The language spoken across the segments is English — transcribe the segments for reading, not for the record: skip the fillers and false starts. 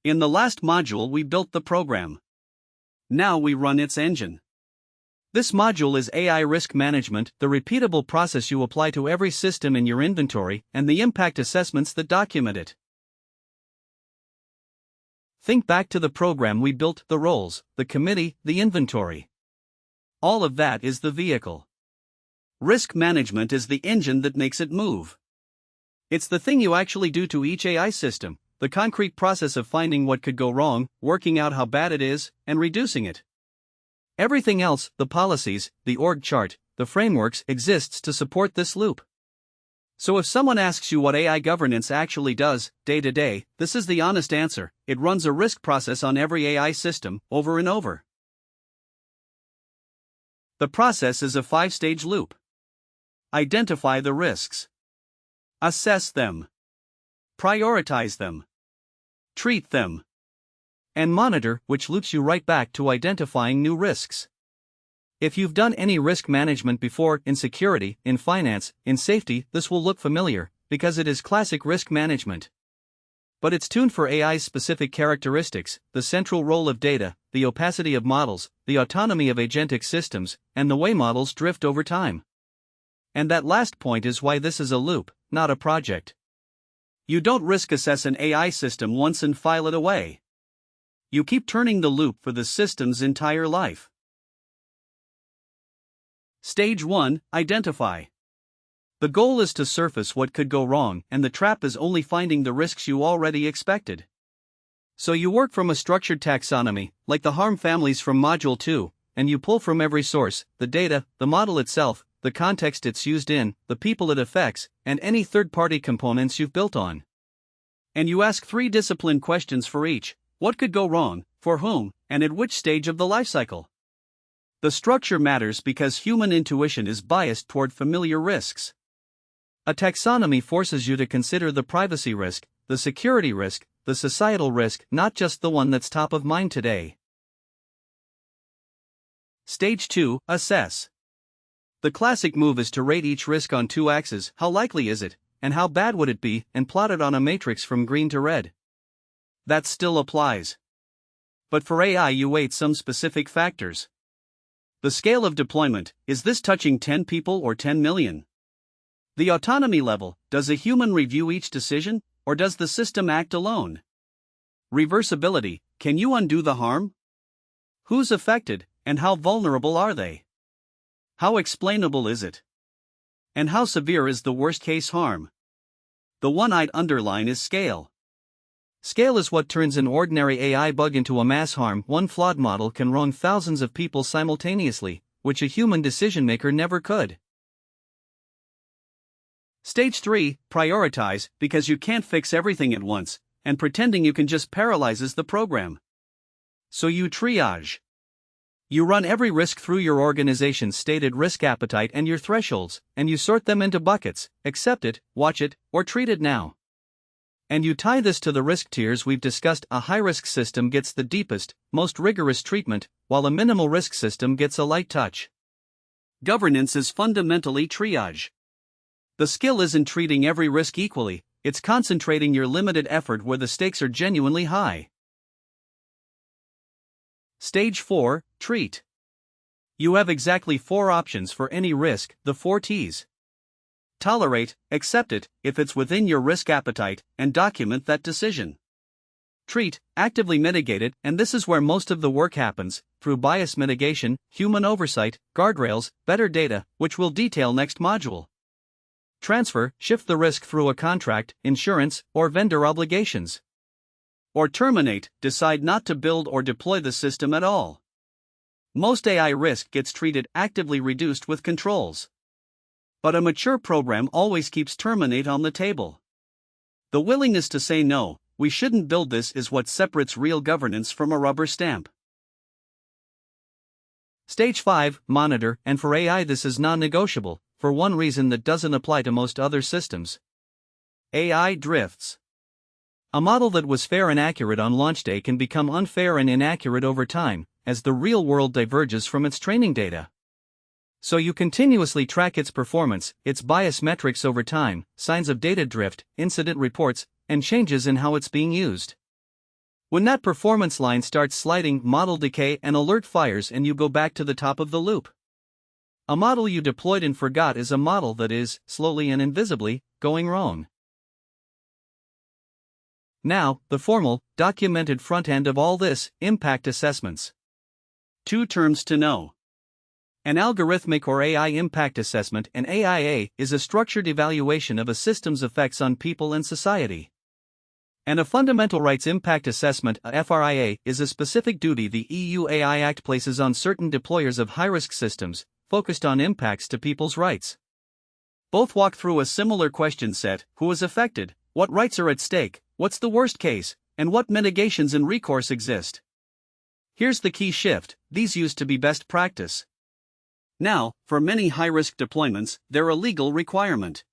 In the last module we built the program. Now we run its engine. This module is AI risk management, the repeatable process you apply to every system in your inventory, and the impact assessments that document it. Think back to the program we built, the roles, the committee, the inventory. All of that is the vehicle. Risk management is the engine that makes it move. It's the thing you actually do to each AI system, the concrete process of finding what could go wrong, working out how bad it is, and reducing it. Everything else, the policies, the org chart, the frameworks, exists to support this loop. So if someone asks you what AI governance actually does, day to day, this is the honest answer: it runs a risk process on every AI system, over and over. The process is a 5-stage loop. Identify the risks. Assess them. Prioritize them. Treat them. And monitor, which loops you right back to identifying new risks. If you've done any risk management before, in security, in finance, in safety, this will look familiar, because it is classic risk management. But it's tuned for AI's specific characteristics, the central role of data, the opacity of models, the autonomy of agentic systems, and the way models drift over time. And that last point is why this is a loop, not a project. You don't risk assess an AI system once and file it away. You keep turning the loop for the system's entire life. Stage 1: Identify. The goal is to surface what could go wrong, and the trap is only finding the risks you already expected. So you work from a structured taxonomy, like the harm families from Module 2, and you pull from every source: the data, the model itself, the context it's used in, the people it affects, and any third-party components you've built on. And you ask 3 discipline questions for each: what could go wrong, for whom, and at which stage of the lifecycle. The structure matters because human intuition is biased toward familiar risks. A taxonomy forces you to consider the privacy risk, the security risk, the societal risk, not just the one that's top of mind today. Stage 2: Assess. The classic move is to rate each risk on 2 axes: how likely is it, and how bad would it be, and plot it on a matrix from green to red. That still applies. But for AI you weight some specific factors. The scale of deployment: is this touching 10 people or 10 million? The autonomy level: does a human review each decision, or does the system act alone? Reversibility: can you undo the harm? Who's affected, and how vulnerable are they? How explainable is it? And how severe is the worst-case harm? The one I'd underline is scale. Scale is what turns an ordinary AI bug into a mass harm. One flawed model can wrong thousands of people simultaneously, which a human decision-maker never could. Stage 3: Prioritize, because you can't fix everything at once, and pretending you can just paralyzes the program. So you triage. You run every risk through your organization's stated risk appetite and your thresholds, and you sort them into buckets: accept it, watch it, or treat it now. And you tie this to the risk tiers we've discussed. A high-risk system gets the deepest, most rigorous treatment, while a minimal-risk system gets a light touch. Governance is fundamentally triage. The skill isn't treating every risk equally, it's concentrating your limited effort where the stakes are genuinely high. Stage 4: Treat. You have exactly 4 options for any risk, the 4 T's. Tolerate, accept it, if it's within your risk appetite, and document that decision. Treat, actively mitigate it, and this is where most of the work happens, through bias mitigation, human oversight, guardrails, better data, which we'll detail next module. Transfer, shift the risk through a contract, insurance, or vendor obligations. Or terminate, decide not to build or deploy the system at all. Most AI risk gets treated, actively reduced with controls. But a mature program always keeps terminate on the table. The willingness to say no, we shouldn't build this, is what separates real governance from a rubber stamp. Stage 5: Monitor, and for AI this is non-negotiable, for one reason that doesn't apply to most other systems. AI drifts. A model that was fair and accurate on launch day can become unfair and inaccurate over time, as the real world diverges from its training data. So you continuously track its performance, its bias metrics over time, signs of data drift, incident reports, and changes in how it's being used. When that performance line starts sliding, model decay and alert fires and you go back to the top of the loop. A model you deployed and forgot is a model that is, slowly and invisibly, going wrong. Now, the formal, documented front end of all this, impact assessments. 2 terms to know. An algorithmic or AI impact assessment, an AIA, is a structured evaluation of a system's effects on people and society. And a fundamental rights impact assessment, a FRIA, is a specific duty the EU AI Act places on certain deployers of high-risk systems, focused on impacts to people's rights. Both walk through a similar question set: who is affected, what rights are at stake, what's the worst case, and what mitigations and recourse exist. Here's the key shift: these used to be best practice. Now, for many high-risk deployments, they're a legal requirement.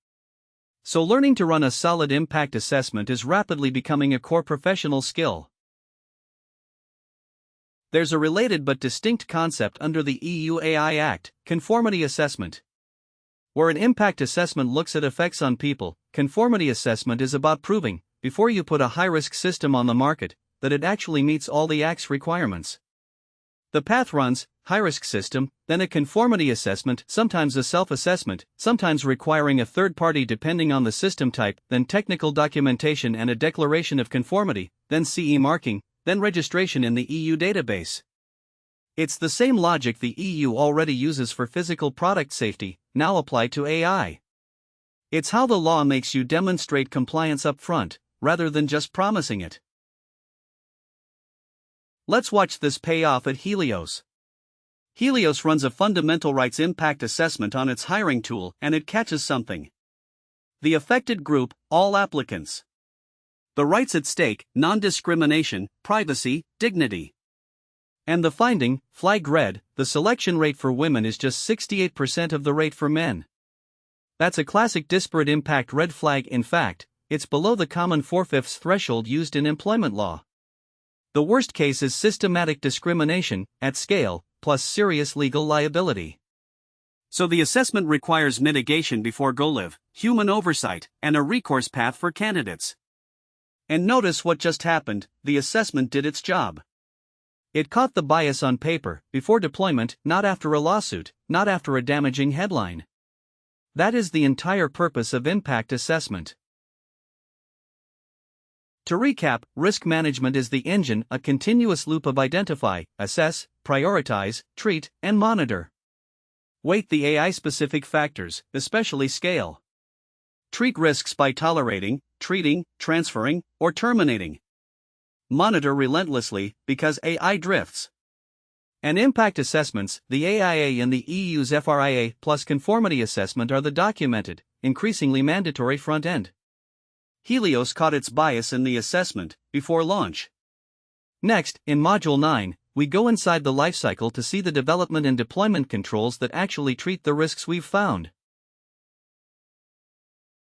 So learning to run a solid impact assessment is rapidly becoming a core professional skill. There's a related but distinct concept under the EU AI Act: conformity assessment. Where an impact assessment looks at effects on people, conformity assessment is about proving, before you put a high-risk system on the market, that it actually meets all the Act's requirements. The path runs: high-risk system, then a conformity assessment, sometimes a self-assessment, sometimes requiring a third party depending on the system type, then technical documentation and a declaration of conformity, then CE marking, then registration in the EU database. It's the same logic the EU already uses for physical product safety, now applied to AI. It's how the law makes you demonstrate compliance up front, rather than just promising it. Let's watch this pay off at Helios. Helios runs a fundamental rights impact assessment on its hiring tool, and it catches something. The affected group: all applicants. The rights at stake: non-discrimination, privacy, dignity. And the finding: flag red, the selection rate for women is just 68% of the rate for men. That's a classic disparate impact red flag. In fact, it's below the common 4/5 threshold used in employment law. The worst case is systematic discrimination, at scale, plus serious legal liability. So the assessment requires mitigation before go-live, human oversight, and a recourse path for candidates. And notice what just happened: the assessment did its job. It caught the bias on paper, before deployment, not after a lawsuit, not after a damaging headline. That is the entire purpose of impact assessment. To recap, risk management is the engine, a continuous loop of identify, assess, prioritize, treat, and monitor. Weight the AI-specific factors, especially scale. Treat risks by tolerating, treating, transferring, or terminating. Monitor relentlessly, because AI drifts. And impact assessments, the AIA and the EU's FRIA plus conformity assessment, are the documented, increasingly mandatory front end. Helios caught its bias in the assessment, before launch. Next, in Module 9, we go inside the lifecycle to see the development and deployment controls that actually treat the risks we've found.